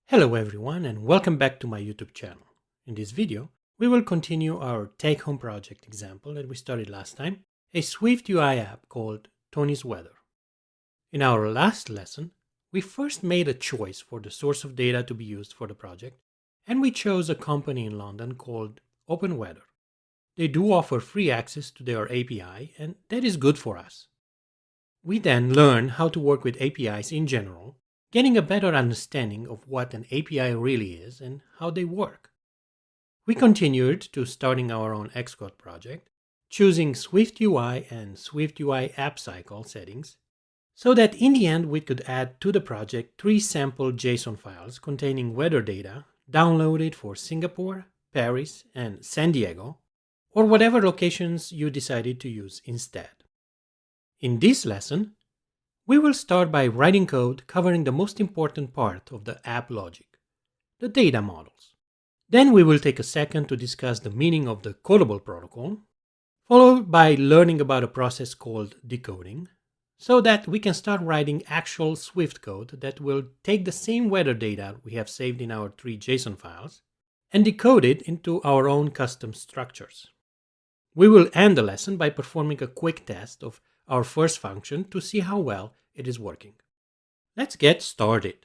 Hello everyone and welcome back to my YouTube channel. In this video, we will continue our take-home project example that we started last time, a Swift UI app called Tony's Weather. In our last lesson, we first made a choice for the source of data to be used for the project, and we chose a company in London called Open Weather. They do offer free access to their API, and that is good for us. We then learned how to work with APIs in general, getting a better understanding of what an API really is and how they work. We continued to starting our own Xcode project, choosing Swift UI and Swift UI app cycle settings, so that in the end we could add to the project 3 sample JSON files containing weather data downloaded for Singapore, Paris, and San Diego, or whatever locations you decided to use instead. In this lesson, we will start by writing code covering the most important part of the app logic, the data models. Then we will take a second to discuss the meaning of the Codable protocol, followed by learning about a process called decoding, so that we can start writing actual Swift code that will take the same weather data we have saved in our 3 JSON files and decode it into our own custom structures. We will end the lesson by performing a quick test of our first function to see how well it is working. Let's get started.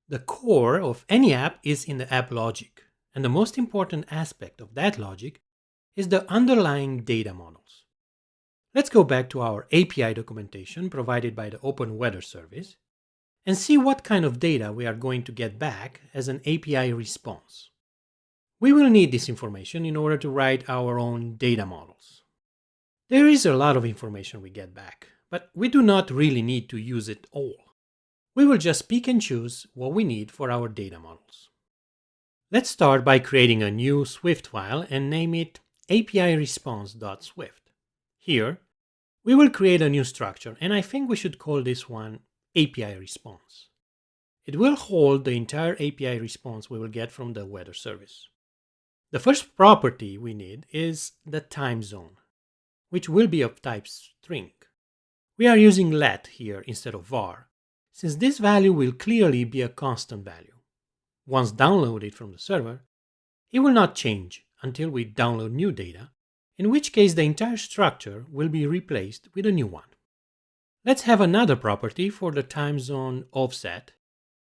The core of any app is in the app logic, and the most important aspect of that logic is the underlying data models. Let's go back to our API documentation provided by the Open Weather service and see what kind of data we are going to get back as an API response. We will need this information in order to write our own data models. There is a lot of information we get back, but we do not really need to use it all. We will just pick and choose what we need for our data models. Let's start by creating a new Swift file and name it api-response.swift. Here, we will create a new structure, and I think we should call this one API response. It will hold the entire API response we will get from the weather service. The first property we need is the time zone, which will be of type string. We are using let here instead of var, since this value will clearly be a constant value. Once downloaded from the server, it will not change until we download new data, in which case the entire structure will be replaced with a new one. Let's have another property for the time zone offset,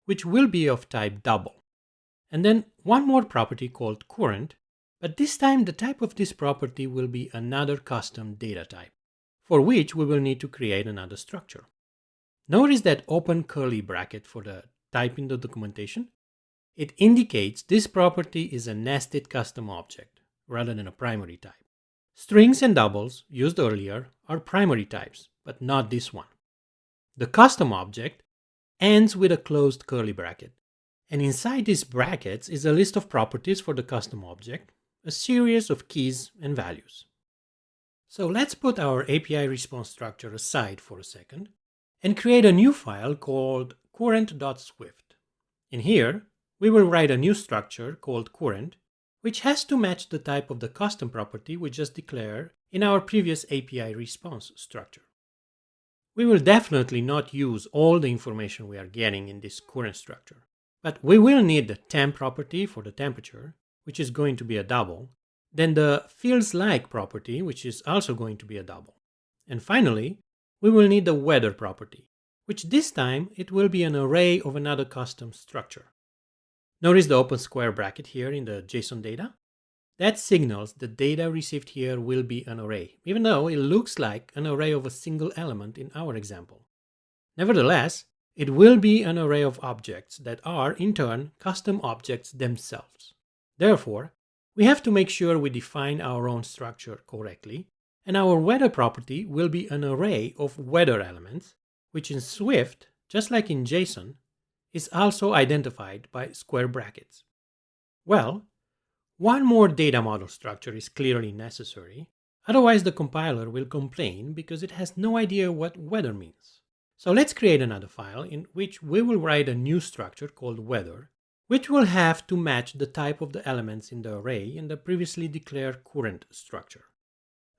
which will be of type double. And then one more property called current, but this time the type of this property will be another custom data type, for which we will need to create another structure. Notice that open curly bracket for the type in the documentation. It indicates this property is a nested custom object rather than a primary type. Strings and doubles used earlier are primary types, but not this one. The custom object ends with a closed curly bracket, and inside these brackets is a list of properties for the custom object, a series of keys and values. So let's put our API response structure aside for a second and create a new file called current.swift. In here, we will write a new structure called current, which has to match the type of the custom property we just declared in our previous API response structure. We will definitely not use all the information we are getting in this current structure, but we will need the temp property for the temperature, which is going to be a double, then the feels like property, which is also going to be a double. And finally, we will need the weather property, which this time it will be an array of another custom structure. Notice the open square bracket here in the JSON data. That signals the data received here will be an array, even though it looks like an array of a single element in our example. Nevertheless, it will be an array of objects that are, in turn, custom objects themselves. Therefore, we have to make sure we define our own structure correctly, and our weather property will be an array of weather elements, which in Swift, just like in JSON, is also identified by square brackets. Well, one more data model structure is clearly necessary, otherwise the compiler will complain because it has no idea what weather means. So let's create another file in which we will write a new structure called weather which will have to match the type of the elements in the array in the previously declared current structure.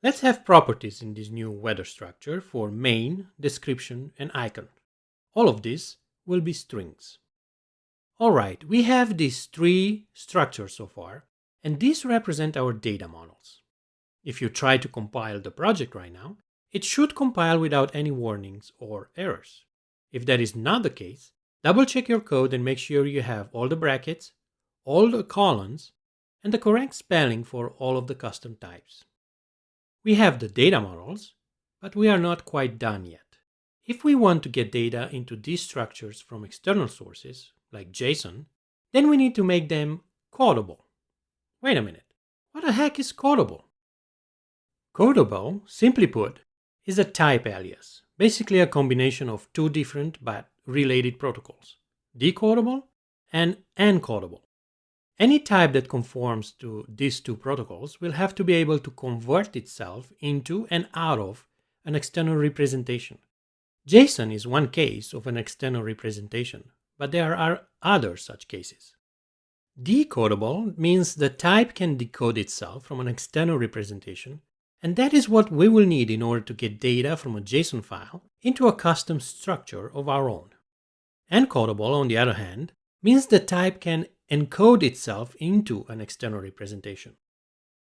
Let's have properties in this new weather structure for main, description, and icon. All of this will be strings. Alright, we have these three structures so far, and these represent our data models. If you try to compile the project right now, it should compile without any warnings or errors. If that is not the case, double check your code and make sure you have all the brackets, all the colons, and the correct spelling for all of the custom types. We have the data models, but we are not quite done yet. If we want to get data into these structures from external sources, like JSON, then we need to make them codable. Wait a minute, what the heck is codable? Codable, simply put, is a type alias, basically a combination of two different but related protocols, decodable and encodable. Any type that conforms to these two protocols will have to be able to convert itself into and out of an external representation. JSON is one case of an external representation, but there are other such cases. Decodable means the type can decode itself from an external representation, and that is what we will need in order to get data from a JSON file into a custom structure of our own. Encodable, on the other hand, means the type can encode itself into an external representation.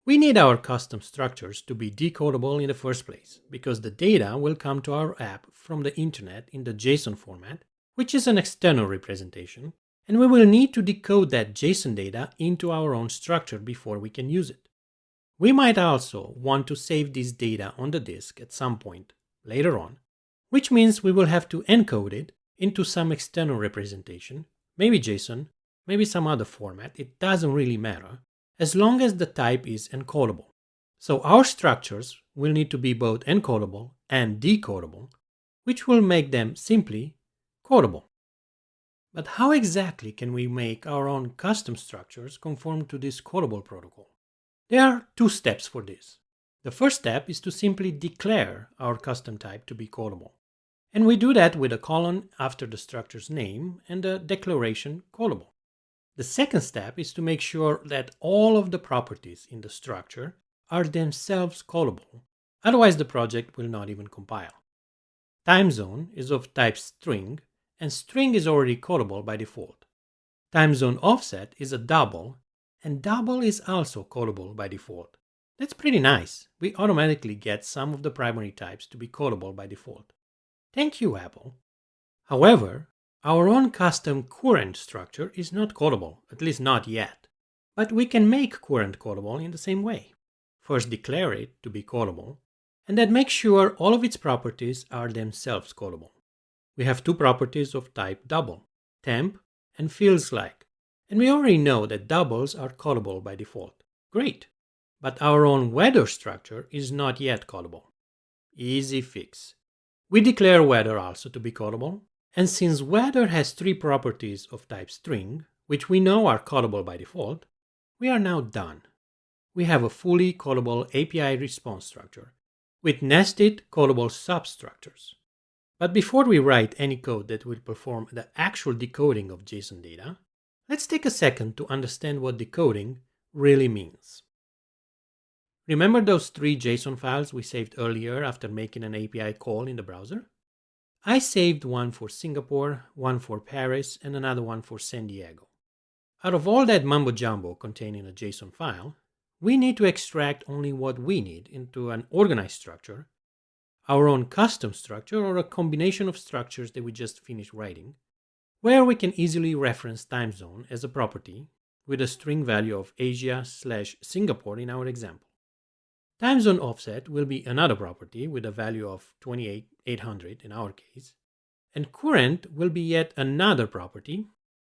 We need our custom structures to be decodable in the first place, because the data will come to our app from the internet in the JSON format, which is an external representation, and we will need to decode that JSON data into our own structure before we can use it. We might also want to save this data on the disk at some point later on, which means we will have to encode it into some external representation, maybe JSON, maybe some other format, it doesn't really matter, as long as the type is encodable. So our structures will need to be both encodable and decodable, which will make them simply codable. But how exactly can we make our own custom structures conform to this codable protocol? There are two steps for this. The first step is to simply declare our custom type to be codable. And we do that with a colon after the structure's name and the declaration codable. The second step is to make sure that all of the properties in the structure are themselves callable, otherwise the project will not even compile. Time zone is of type string, and string is already callable by default. Time zone offset is a double, and double is also callable by default. That's pretty nice. We automatically get some of the primary types to be callable by default. Thank you, Apple. However, our own custom current structure is not callable, at least not yet. But we can make current callable in the same way. First declare it to be callable, and then make sure all of its properties are themselves callable. We have two properties of type double, temp and feels like, and we already know that doubles are callable by default. Great! But our own weather structure is not yet callable. Easy fix. We declare weather also to be callable, and since weather has three properties of type string, which we know are callable by default, we are now done. We have a fully callable API response structure with nested callable substructures. But before we write any code that will perform the actual decoding of JSON data, let's take a second to understand what decoding really means. Remember those three JSON files we saved earlier after making an API call in the browser? I saved one for Singapore, one for Paris, and another one for San Diego. Out of all that mumbo jumbo contained in a JSON file, we need to extract only what we need into an organized structure, our own custom structure, or a combination of structures that we just finished writing, where we can easily reference time zone as a property with a string value of Asia/Singapore in our example. Time zone offset will be another property with a value of 28,800 in our case, and current will be yet another property,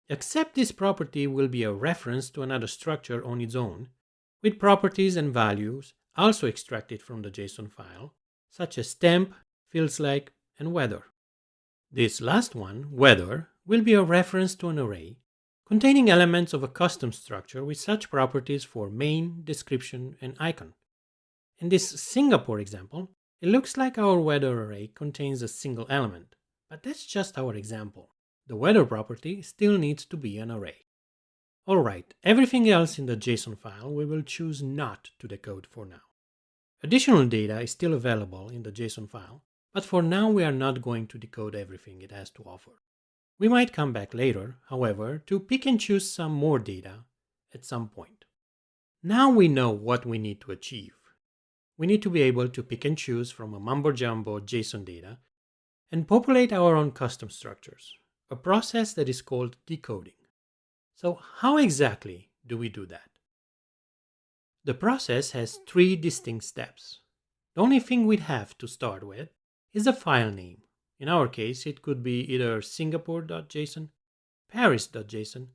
except this property will be a reference to another structure on its own, with properties and values also extracted from the JSON file, such as temp, feels like, and weather. This last one, weather, will be a reference to an array containing elements of a custom structure with such properties for main, description, and icon. In this Singapore example, it looks like our weather array contains a single element, but that's just our example. The weather property still needs to be an array. Alright, everything else in the JSON file we will choose not to decode for now. Additional data is still available in the JSON file, but for now we are not going to decode everything it has to offer. We might come back later, however, to pick and choose some more data at some point. Now we know what we need to achieve. We need to be able to pick and choose from a mumbo-jumbo JSON data and populate our own custom structures, a process that is called decoding. So how exactly do we do that? The process has three distinct steps. The only thing we'd have to start with is a file name. In our case, it could be either singapore.json, paris.json,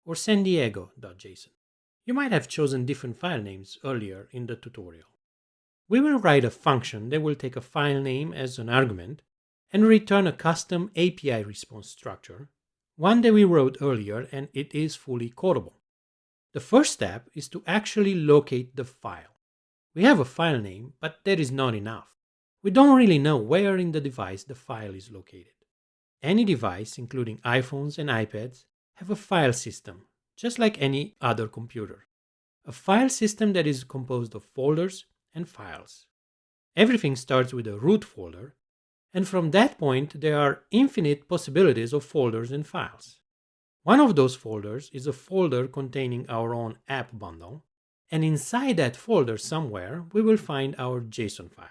or san diego.json. You might have chosen different file names earlier in the tutorial. We will write a function that will take a file name as an argument and return a custom API response structure, one that we wrote earlier, and it is fully codable. The first step is to actually locate the file. We have a file name, but that is not enough. We don't really know where in the device the file is located. Any device, including iPhones and iPads, have a file system, just like any other computer. A file system that is composed of folders and files. Everything starts with a root folder, and from that point there are infinite possibilities of folders and files. One of those folders is a folder containing our own app bundle, and inside that folder somewhere we will find our JSON file.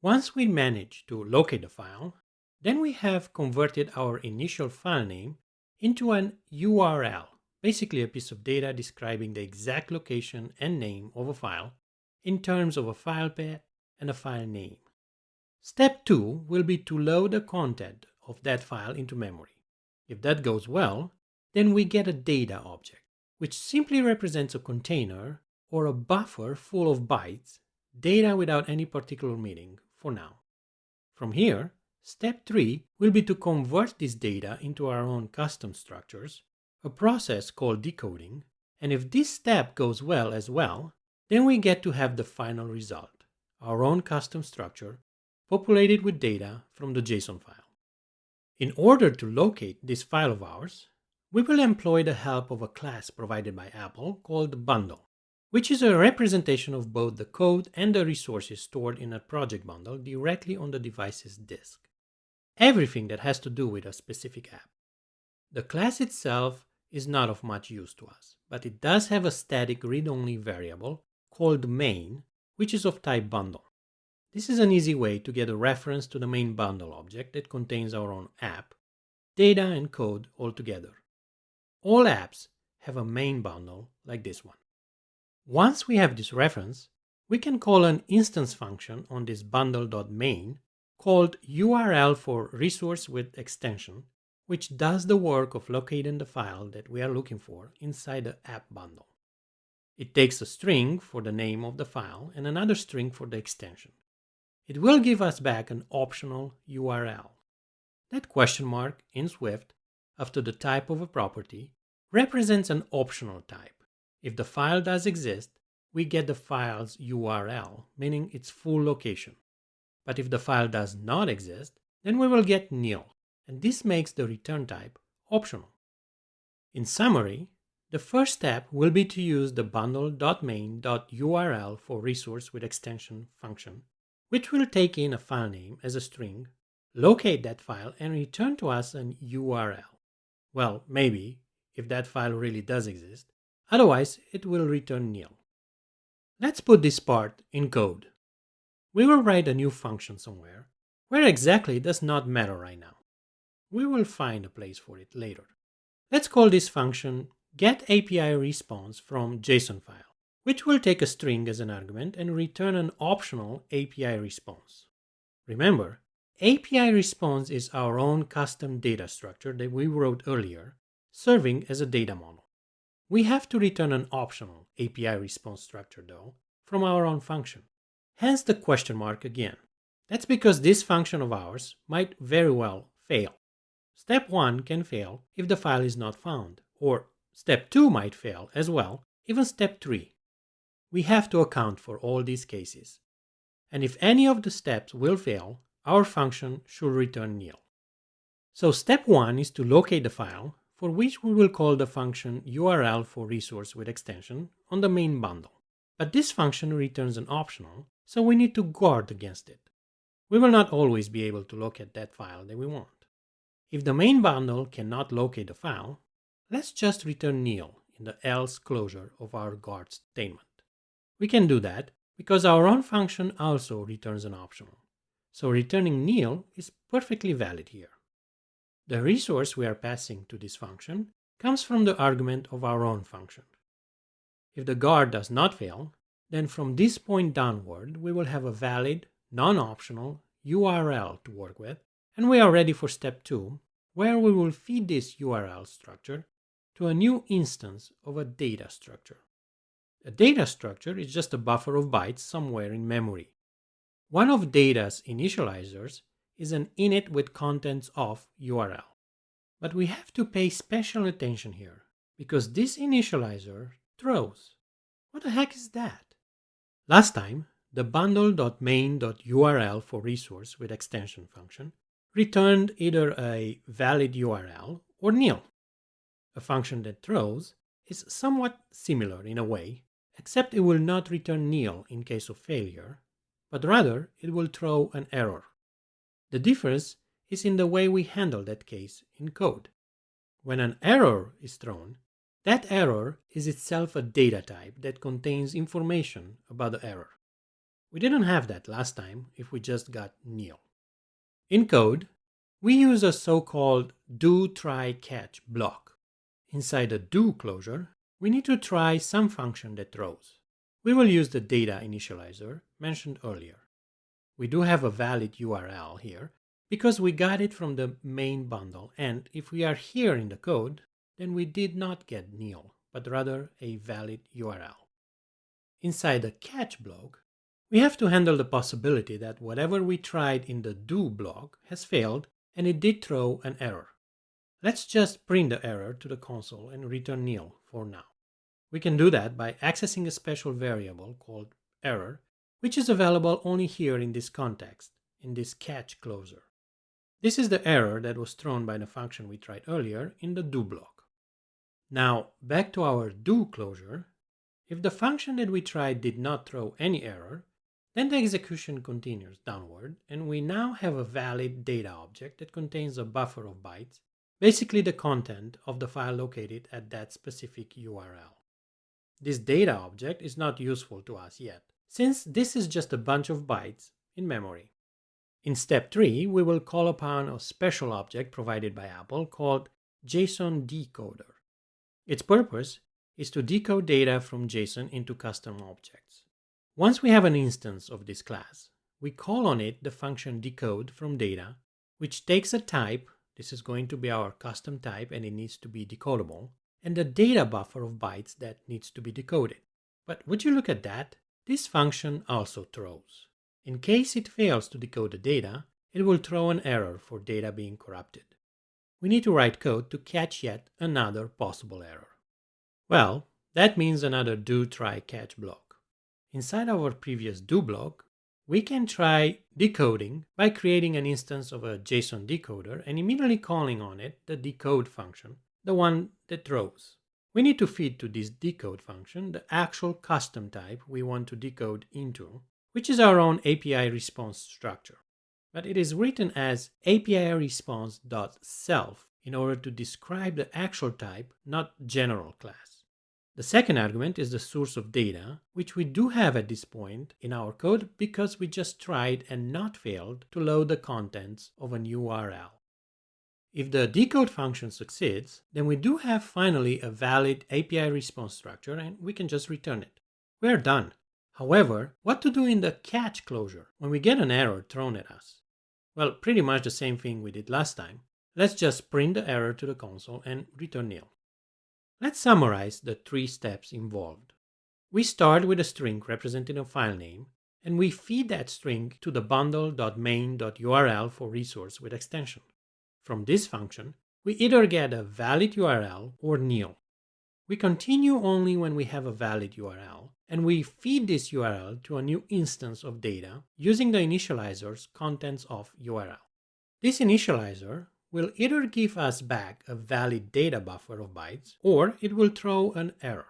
Once we manage to locate the file, then we have converted our initial file name into an URL, basically a piece of data describing the exact location and name of a file in terms of a file path and a file name. Step 2 will be to load the content of that file into memory. If that goes well, then we get a data object, which simply represents a container or a buffer full of bytes, data without any particular meaning for now. From here, step 3 will be to convert this data into our own custom structures, a process called decoding, and if this step goes well as well, then we get to have the final result, our own custom structure, populated with data from the JSON file. In order to locate this file of ours, we will employ the help of a class provided by Apple called bundle, which is a representation of both the code and the resources stored in a project bundle directly on the device's disk. Everything that has to do with a specific app. The class itself is not of much use to us, but it does have a static read-only variable called main, which is of type bundle. This is an easy way to get a reference to the main bundle object that contains our own app, data and code all together. All apps have a main bundle like this one. Once we have this reference, we can call an instance function on this bundle.main called URL for resource with extension, which does the work of locating the file that we are looking for inside the app bundle. It takes a string for the name of the file and another string for the extension. It will give us back an optional URL. That question mark in Swift after the type of a property represents an optional type. If the file does exist, we get the file's URL, meaning its full location. But if the file does not exist, then we will get nil, and this makes the return type optional. In summary, the first step will be to use the bundle.main.url for resource with extension function, which will take in a file name as a string, locate that file, and return to us an URL. Well, maybe, if that file really does exist. Otherwise, it will return nil. Let's put this part in code. We will write a new function somewhere. Where exactly does not matter right now. We will find a place for it later. Let's call this function getAPIResponse from JSON file, which will take a string as an argument and return an optional API response. Remember, API response is our own custom data structure that we wrote earlier, serving as a data model. We have to return an optional API response structure though, from our own function. Hence the question mark again. That's because this function of ours might very well fail. Step 1 can fail if the file is not found, or step 2 might fail as well, even step 3. We have to account for all these cases. And if any of the steps will fail, our function should return nil. So step 1 is to locate the file, for which we will call the function URL for resource with extension on the main bundle. But this function returns an optional, so we need to guard against it. We will not always be able to locate that file that we want. If the main bundle cannot locate the file, let's just return nil in the else closure of our guard statement. We can do that because our own function also returns an optional. So returning nil is perfectly valid here. The resource we are passing to this function comes from the argument of our own function. If the guard does not fail, then from this point downward we will have a valid, non-optional URL to work with, and we are ready for step 2, where we will feed this URL structure to a new instance of a data structure. A data structure is just a buffer of bytes somewhere in memory. One of data's initializers is an init with contents of URL. But we have to pay special attention here, because this initializer throws. What the heck is that? Last time, the bundle.main.url for resource with extension function returned either a valid URL or nil. A function that throws is somewhat similar in a way, except it will not return nil in case of failure, but rather it will throw an error. The difference is in the way we handle that case in code. When an error is thrown, that error is itself a data type that contains information about the error. We didn't have that last time if we just got nil. In code, we use a so-called do, try, catch block. Inside the do closure, we need to try some function that throws. We will use the data initializer mentioned earlier. We do have a valid URL here because we got it from the main bundle, and if we are here in the code, then we did not get nil, but rather a valid URL. Inside the catch block, we have to handle the possibility that whatever we tried in the do block has failed and it did throw an error. Let's just print the error to the console and return nil for now. We can do that by accessing a special variable called error, which is available only here in this context, in this catch closure. This is the error that was thrown by the function we tried earlier in the do block. Now, back to our do closure. If the function that we tried did not throw any error, then the execution continues downward, and we now have a valid data object that contains a buffer of bytes, basically the content of the file located at that specific URL. This data object is not useful to us yet, since this is just a bunch of bytes in memory. In step 3, we will call upon a special object provided by Apple called JSON decoder. Its purpose is to decode data from JSON into custom objects. Once we have an instance of this class, we call on it the function decode from data, which takes a type. This is going to be our custom type and it needs to be decodable, and the data buffer of bytes that needs to be decoded. But would you look at that? This function also throws. In case it fails to decode the data, it will throw an error for data being corrupted. We need to write code to catch yet another possible error. Well, that means another do, try, catch block. Inside our previous do block, we can try decoding by creating an instance of a JSON decoder and immediately calling on it the decode function, the one that throws. We need to feed to this decode function the actual custom type we want to decode into, which is our own API response structure. But it is written as API response.self in order to describe the actual type, not general class. The second argument is the source of data, which we do have at this point in our code because we just tried and not failed to load the contents of an URL. If the decode function succeeds, then we do have finally a valid API response structure and we can just return it. We're done. However, what to do in the catch closure when we get an error thrown at us? Well, pretty much the same thing we did last time. Let's just print the error to the console and return nil. Let's summarize the 3 steps involved. We start with a string representing a file name, and we feed that string to the bundle.main.url for resource with extension. From this function, we either get a valid URL or nil. We continue only when we have a valid URL, and we feed this URL to a new instance of data using the initializer's contents of URL. This initializer will either give us back a valid data buffer of bytes, or it will throw an error.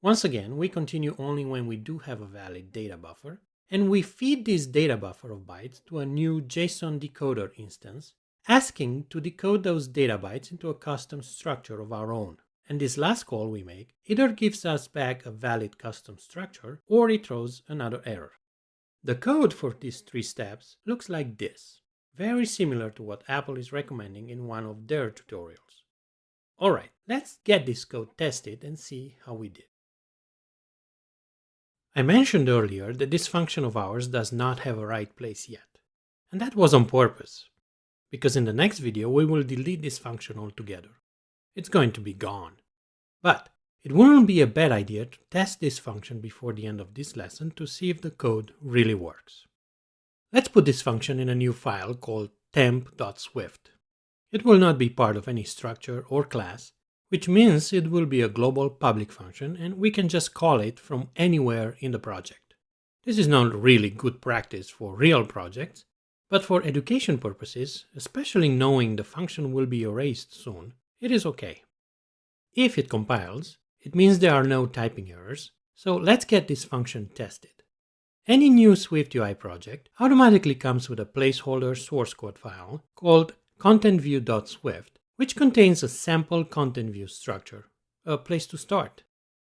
Once again, we continue only when we do have a valid data buffer, and we feed this data buffer of bytes to a new JSON decoder instance, asking to decode those data bytes into a custom structure of our own. And this last call we make either gives us back a valid custom structure, or it throws another error. The code for these 3 steps looks like this, very similar to what Apple is recommending in one of their tutorials. Alright, let's get this code tested and see how we did. I mentioned earlier that this function of ours does not have a right place yet. And that was on purpose, because in the next video we will delete this function altogether. It's going to be gone. But it wouldn't be a bad idea to test this function before the end of this lesson to see if the code really works. Let's put this function in a new file called temp.swift. It will not be part of any structure or class, which means it will be a global public function and we can just call it from anywhere in the project. This is not really good practice for real projects, but for education purposes, especially knowing the function will be erased soon, it is okay. If it compiles, it means there are no typing errors, so let's get this function tested. Any new SwiftUI project automatically comes with a placeholder source code file called contentview.swift, which contains a sample content view structure, a place to start.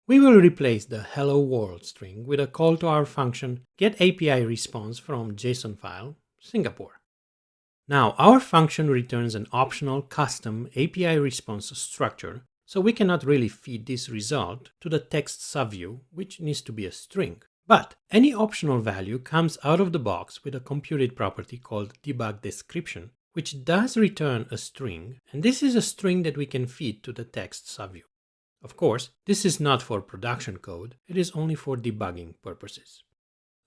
We will replace the hello world string with a call to our function getAPIResponse from JSON file, Singapore. Now our function returns an optional custom API response structure, so we cannot really feed this result to the text subview, which needs to be a string. But any optional value comes out of the box with a computed property called debugDescription, which does return a string, and this is a string that we can feed to the text subview. Of course, this is not for production code, it is only for debugging purposes.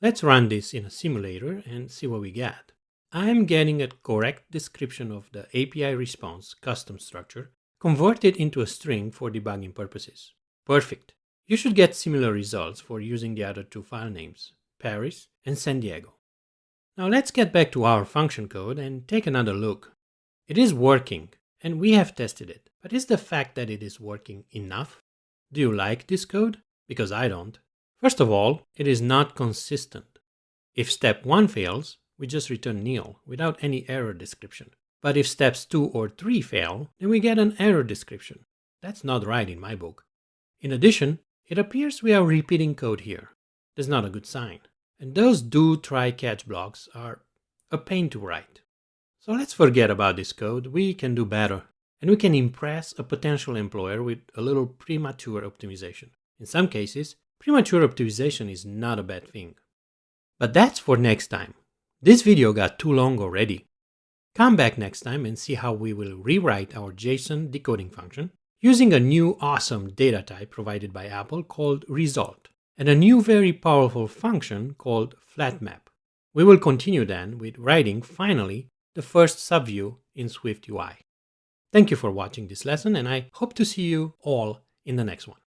Let's run this in a simulator and see what we get. I am getting a correct description of the API response custom structure converted into a string for debugging purposes. Perfect. You should get similar results for using the other 2 file names, Paris and San Diego. Now let's get back to our function code and take another look. It is working, and we have tested it, but is the fact that it is working enough? Do you like this code? Because I don't. First of all, it is not consistent. If step 1 fails, we just return nil without any error description. But if steps 2 or 3 fail, then we get an error description. That's not right in my book. In addition, it appears we are repeating code here. That's not a good sign. And those do, try, catch blocks are a pain to write. So let's forget about this code, we can do better. And we can impress a potential employer with a little premature optimization. In some cases, premature optimization is not a bad thing. But that's for next time. This video got too long already. Come back next time and see how we will rewrite our JSON decoding function using a new awesome data type provided by Apple called result, and a new very powerful function called flatMap. We will continue then with writing, finally, the first subview in SwiftUI. Thank you for watching this lesson, and I hope to see you all in the next one.